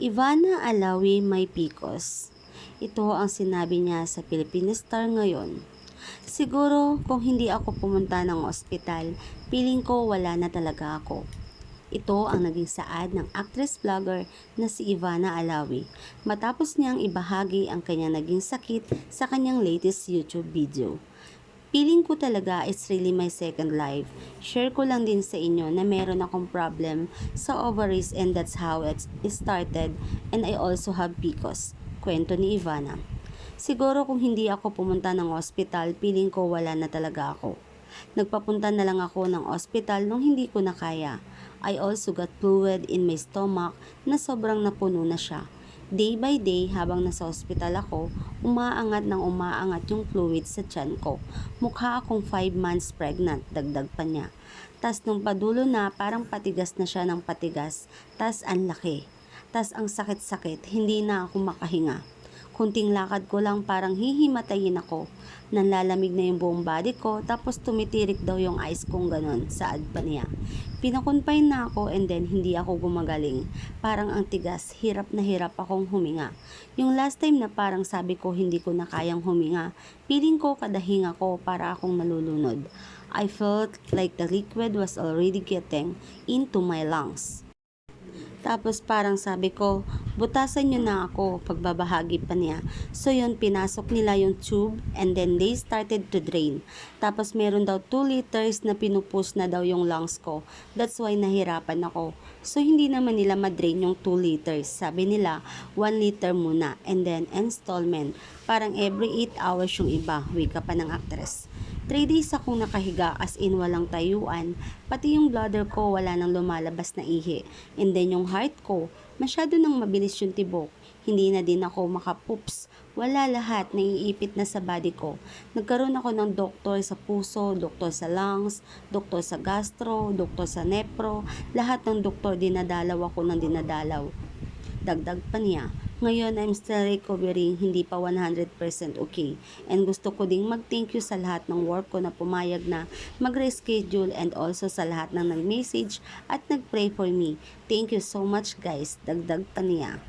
Ivana Alawi may PCOS. Ito ang sinabi niya sa Philippine Star ngayon. Siguro kung hindi ako pumunta ng ospital, piling ko wala na talaga ako. Ito ang naging saad ng actress-vlogger na si Ivana Alawi matapos niyang ibahagi ang kanyang naging sakit sa kanyang latest YouTube video. Feeling ko talaga it's really my second life. Share ko lang din sa inyo na meron akong problem sa ovaries and that's how it started, and I also have PCOS. Kwento ni Ivana. Siguro kung hindi ako pumunta ng ospital, feeling ko wala na talaga ako. Nagpapunta na lang ako ng ospital nung hindi ko na kaya. I also got fluid in my stomach na sobrang napuno na siya. Day by day habang nasa ospital ako, umaangat ng umaangat yung fluid sa tiyan ko. Mukha akong 5 months pregnant, dagdag pa niya. Tas nung padulo na, parang patigas na siya ng patigas, tas ang laki. Tas ang sakit-sakit, hindi na ako makahinga. Kunting lakad ko lang parang hihimatayin ako. Nanlalamig na yung buong body ko, tapos tumitirik daw yung eyes kong ganon, saad pa niya. Pinakonfine na ako and then hindi ako gumagaling. Parang ang tigas, hirap na hirap akong huminga. Yung last time na parang sabi ko hindi ko na kayang huminga, piling ko kada hinga ko para akong nalulunod. I felt like the liquid was already getting into my lungs. Tapos parang sabi ko, butasan nyo na ako, pagbabahagi pa niya. So yun, pinasok nila yung tube and then they started to drain. Tapos meron daw 2 liters na pinupush na daw yung lungs ko. That's why nahirapan ako. So hindi naman nila madrain yung 2 liters. Sabi nila, 1 liter muna and then installment. Parang every 8 hours yung iba, wika pa ng actress. 3 days akong nakahiga as in walang tayuan, pati yung bladder ko wala nang lumalabas na ihi. And then yung heart ko, masyado nang mabilis yung tibok. Hindi na din ako makapoops. Wala lahat, naiipit na sa body ko. Nagkaroon ako ng doktor sa puso, doktor sa lungs, doktor sa gastro, doktor sa nepro. Lahat ng doktor dinadalaw ako ng dinadalaw. Dagdag pa niya. Ngayon, I'm still recovering, hindi pa 100% okay. And gusto ko ding mag-thank you sa lahat ng work ko na pumayag na mag-reschedule and also sa lahat ng nag-message at nag-pray for me. Thank you so much guys, dagdag pa niya.